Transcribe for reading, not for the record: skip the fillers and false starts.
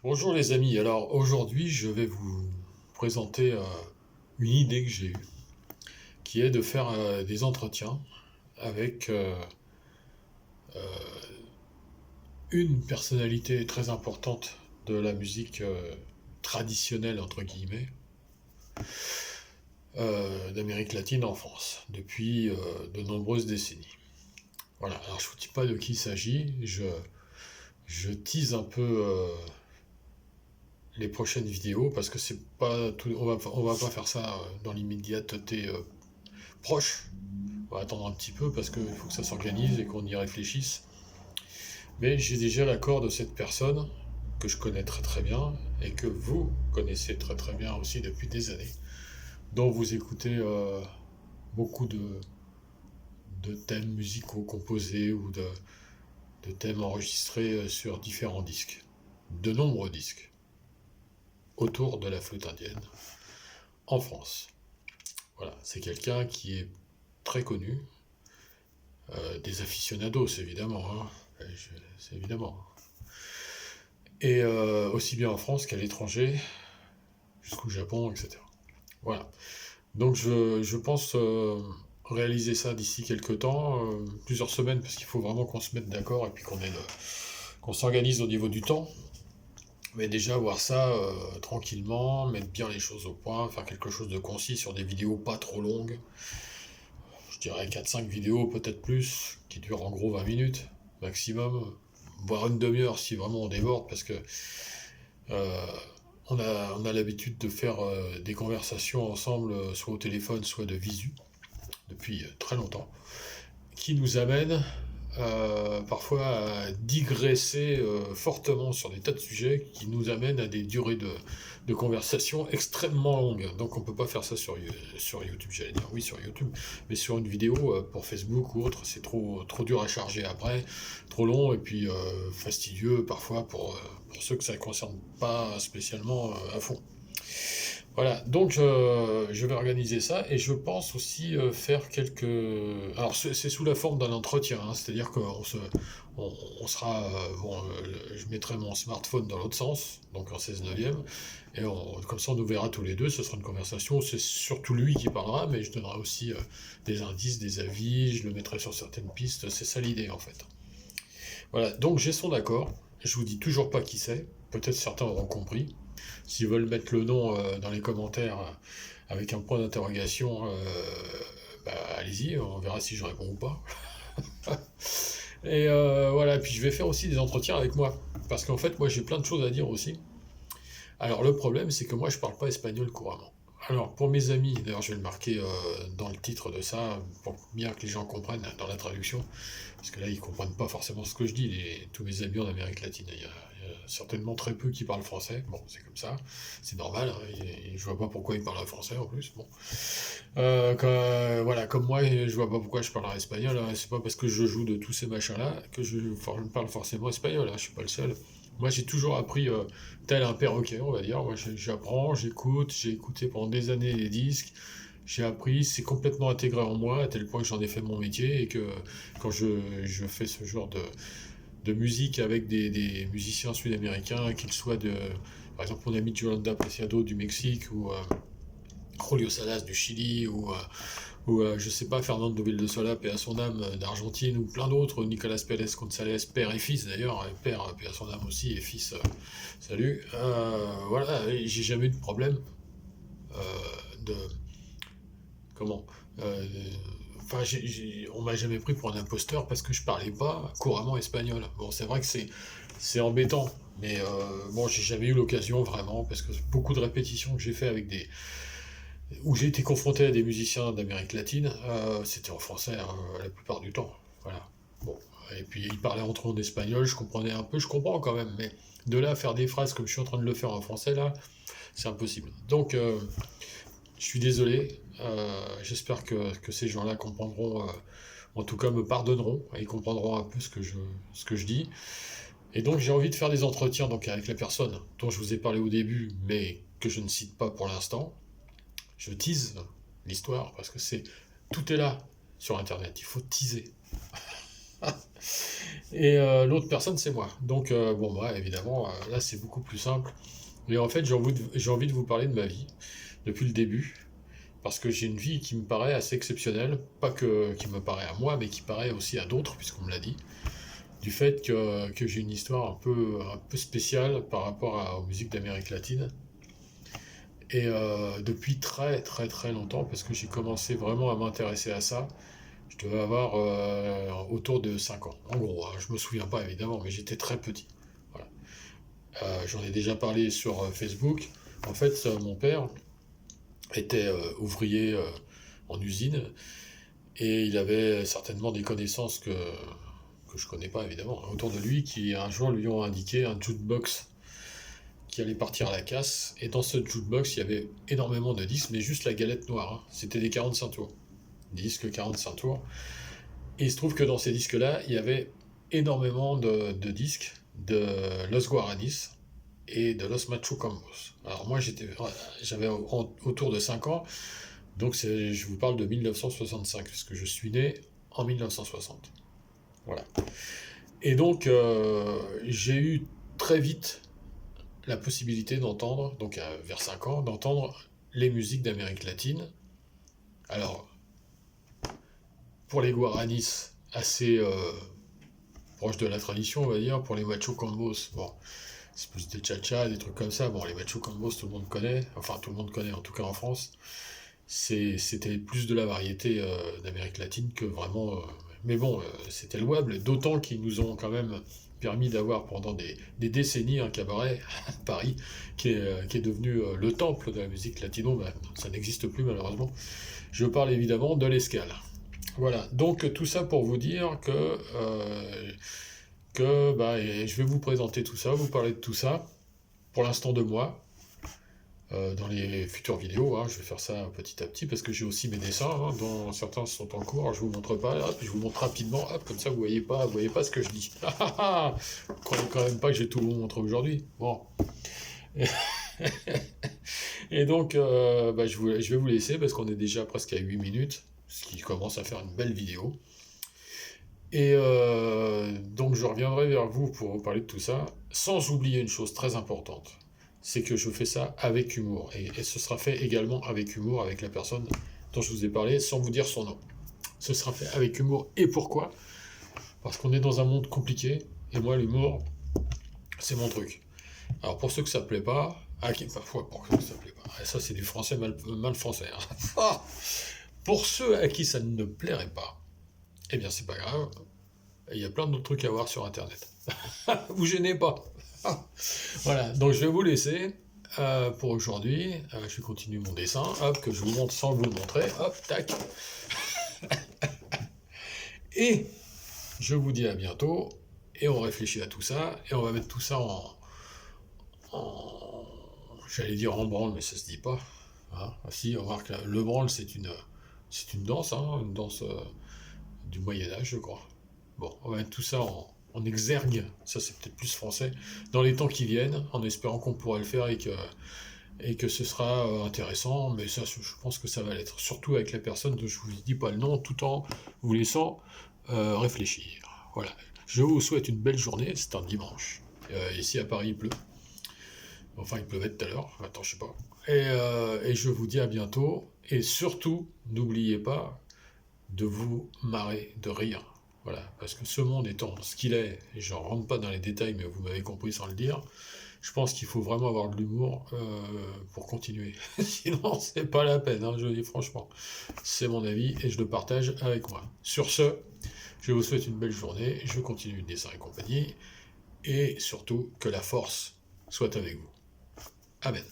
Bonjour les amis, alors aujourd'hui je vais vous présenter une idée que j'ai eue, qui est de faire des entretiens avec une personnalité très importante de la musique traditionnelle, entre guillemets, d'Amérique latine en France, depuis de nombreuses décennies. Voilà, alors je ne vous dis pas de qui il s'agit, je tease un peu les prochaines vidéos parce que c'est pas tout, on va pas faire ça dans l'immédiateté proche. On va attendre un petit peu parce qu'il faut que ça s'organise et qu'on y réfléchisse. Mais j'ai déjà l'accord de cette personne que je connais très très bien et que vous connaissez très très bien aussi depuis des années, dont vous écoutez beaucoup de thèmes musicaux composés ou de thèmes enregistrés sur différents disques, de nombreux disques, autour de la flûte indienne en France. Voilà, c'est quelqu'un qui est très connu, des aficionados évidemment, hein, c'est évidemment. Et aussi bien en France qu'à l'étranger, jusqu'au Japon, etc. Voilà. Donc je pense réaliser ça d'ici quelques temps, plusieurs semaines, parce qu'il faut vraiment qu'on se mette d'accord et puis qu'on s'organise au niveau du temps. Mais déjà voir ça tranquillement, mettre bien les choses au point, faire quelque chose de concis sur des vidéos pas trop longues. Je dirais 4-5 vidéos, peut-être plus, qui durent en gros 20 minutes maximum, voire une demi-heure si vraiment on déborde, parce que euh, on a l'habitude de faire des conversations ensemble, soit au téléphone, soit de visu, depuis très longtemps, qui nous amènent parfois à digresser fortement sur des tas de sujets qui nous amènent à des durées de conversation extrêmement longues. Donc on ne peut pas faire ça sur YouTube, j'allais dire oui sur YouTube, mais sur une vidéo pour Facebook ou autre, c'est trop dur à charger après, trop long et puis fastidieux parfois pour ceux que ça ne concerne pas spécialement à fond. Voilà, donc je vais organiser ça et je pense aussi faire quelques. Alors c'est sous la forme d'un entretien, hein, c'est-à-dire on sera. Bon, je mettrai mon smartphone dans l'autre sens, donc en 16 neuvième, et comme ça on nous verra tous les deux, ce sera une conversation, c'est surtout lui qui parlera, mais je donnerai aussi des indices, des avis, je le mettrai sur certaines pistes, c'est ça l'idée en fait. Voilà, donc j'ai son accord, je vous dis toujours pas qui c'est, peut-être certains auront compris. S'ils veulent mettre le nom dans les commentaires avec un point d'interrogation, bah, allez-y, on verra si je réponds ou pas. Et voilà, puis je vais faire aussi des entretiens avec moi, parce qu'en fait, moi j'ai plein de choses à dire aussi. Alors le problème, c'est que moi je parle pas espagnol couramment. Alors pour mes amis, d'ailleurs je vais le marquer dans le titre de ça, pour bien que les gens comprennent dans la traduction, parce que là ils comprennent pas forcément ce que je dis, tous mes amis en Amérique latine. Il y a certainement très peu qui parlent français, bon c'est comme ça, c'est normal, hein, et je vois pas pourquoi ils parlent français en plus. Bon. Voilà, comme moi, je vois pas pourquoi je parlerai espagnol, hein, c'est pas parce que je joue de tous ces machins-là que je parle forcément espagnol, hein, je suis pas le seul. Moi, j'ai toujours appris tel un perroquet, on va dire. Moi, j'apprends, j'écoute, j'ai écouté pendant des années les disques, j'ai appris, c'est complètement intégré en moi, à tel point que j'en ai fait mon métier et que quand je fais ce genre de musique avec des musiciens sud-américains, qu'ils soient par exemple, mon ami Yolanda Preciado du Mexique ou Julio Salas du Chili ou je sais pas, Fernando Vildesola, paix à son âme, d'Argentine, ou plein d'autres, Nicolas Pérez González, père et fils d'ailleurs, et père, paix à son âme aussi, et fils, salut. Voilà, j'ai jamais eu de problème euh, de. Comment euh, Enfin, on m'a jamais pris pour un imposteur parce que je parlais pas couramment espagnol. Bon, c'est vrai que c'est embêtant, mais bon, j'ai jamais eu l'occasion vraiment, parce que beaucoup de répétitions que j'ai fait avec où j'ai été confronté à des musiciens d'Amérique latine, c'était en français hein, la plupart du temps. Voilà. Bon. Et puis ils parlaient entre eux en espagnol, je comprenais un peu, je comprends quand même, mais de là à faire des phrases comme je suis en train de le faire en français là, c'est impossible. Donc je suis désolé, j'espère que ces gens-là comprendront, en tout cas me pardonneront, et ils comprendront un peu ce que je dis. Et donc j'ai envie de faire des entretiens donc, avec la personne dont je vous ai parlé au début, mais que je ne cite pas pour l'instant. Je tease l'histoire parce que tout est là sur internet, il faut teaser. Et l'autre personne, c'est moi. Donc, bon, moi, évidemment, là, c'est beaucoup plus simple. Et en fait, j'ai envie de vous parler de ma vie, depuis le début, parce que j'ai une vie qui me paraît assez exceptionnelle, pas que qui me paraît à moi, mais qui paraît aussi à d'autres, puisqu'on me l'a dit, du fait que j'ai une histoire un peu spéciale par rapport aux musiques d'Amérique latine. Et depuis très très très longtemps, parce que j'ai commencé vraiment à m'intéresser à ça, je devais avoir autour de 5 ans. En gros, hein, je me souviens pas évidemment, mais j'étais très petit. Voilà. J'en ai déjà parlé sur Facebook. En fait, mon père était ouvrier en usine et il avait certainement des connaissances que je connais pas évidemment autour de lui qui un jour lui ont indiqué un jukebox qui allait partir à la casse. Et dans ce jukebox, il y avait énormément de disques, mais juste la galette noire, hein. C'était des 45 tours. Des disques 45 tours. Et il se trouve que dans ces disques-là, il y avait énormément de disques de Los Guaranis et de Los Machucambos. Alors moi, j'avais autour de 5 ans, donc je vous parle de 1965, parce que je suis né en 1960. Voilà. Et donc, j'ai eu très vite la possibilité d'entendre, donc vers 5 ans, d'entendre les musiques d'Amérique latine. Alors, pour les Guaranis, assez proche de la tradition, on va dire. Pour les Machucambos, bon, c'est plus des cha-cha, des trucs comme ça. Bon, les Machucambos, tout le monde connaît, enfin tout le monde connaît en tout cas en France. C'était plus de la variété d'Amérique latine que vraiment. Mais bon, c'était louable, d'autant qu'ils nous ont quand même permis d'avoir pendant des décennies un cabaret à Paris qui est devenu le temple de la musique latino. Ben, ça n'existe plus malheureusement. Je parle évidemment de l'Escale. Voilà, donc tout ça pour vous dire que bah, et je vais vous présenter tout ça, vous parler de tout ça, pour l'instant de moi, dans les futures vidéos, hein, je vais faire ça petit à petit, parce que j'ai aussi mes dessins, hein, dont certains sont en cours, je vous montre pas, hop, je vous montre rapidement, hop, comme ça vous voyez pas ce que je dis. Vous croyez quand même pas que j'ai tout vous montrer aujourd'hui. Bon. Et donc, bah, je vais vous laisser, parce qu'on est déjà presque à 8 minutes, ce qui commence à faire une belle vidéo. Et donc je reviendrai vers vous pour vous parler de tout ça, sans oublier une chose très importante, c'est que je fais ça avec humour, et ce sera fait également avec humour avec la personne dont je vous ai parlé, sans vous dire son nom. Ce sera fait avec humour, et pourquoi? Parce qu'on est dans un monde compliqué, et moi l'humour, c'est mon truc. Alors pour ceux que ça ne plaît pas, parfois pour ceux que ça ne plaît pas, ça c'est du français mal français, hein. Pour ceux à qui ça ne plairait pas, eh bien c'est pas grave, il y a plein d'autres trucs à voir sur internet. Vous gênez pas. Voilà, donc je vais vous laisser pour aujourd'hui. Je vais continuer mon dessin, hop, que je vous montre sans vous le montrer, hop, tac. Et je vous dis à bientôt, et on réfléchit à tout ça, et on va mettre tout ça j'allais dire en branle, mais ça se dit pas. Hein. Ah, si, on remarque, le branle, c'est une danse, hein, une danse du Moyen-Âge, je crois. Bon, on va mettre tout ça en exergue, ça c'est peut-être plus français, dans les temps qui viennent, en espérant qu'on pourra le faire et que ce sera intéressant, mais ça, je pense que ça va l'être, surtout avec la personne dont je vous dis pas le nom, tout en vous laissant réfléchir. Voilà, je vous souhaite une belle journée, c'est un dimanche. Ici à Paris il pleut, enfin il pleuvait tout à l'heure, attends je sais pas, et je vous dis à bientôt, et surtout, n'oubliez pas de vous marrer, de rire. Voilà, parce que ce monde étant ce qu'il est, et je ne rentre pas dans les détails, mais vous m'avez compris sans le dire, je pense qu'il faut vraiment avoir de l'humour pour continuer. Sinon, c'est pas la peine, hein, je le dis franchement. C'est mon avis et je le partage avec moi. Sur ce, je vous souhaite une belle journée, je continue le dessin et compagnie, et surtout que la force soit avec vous. Amen.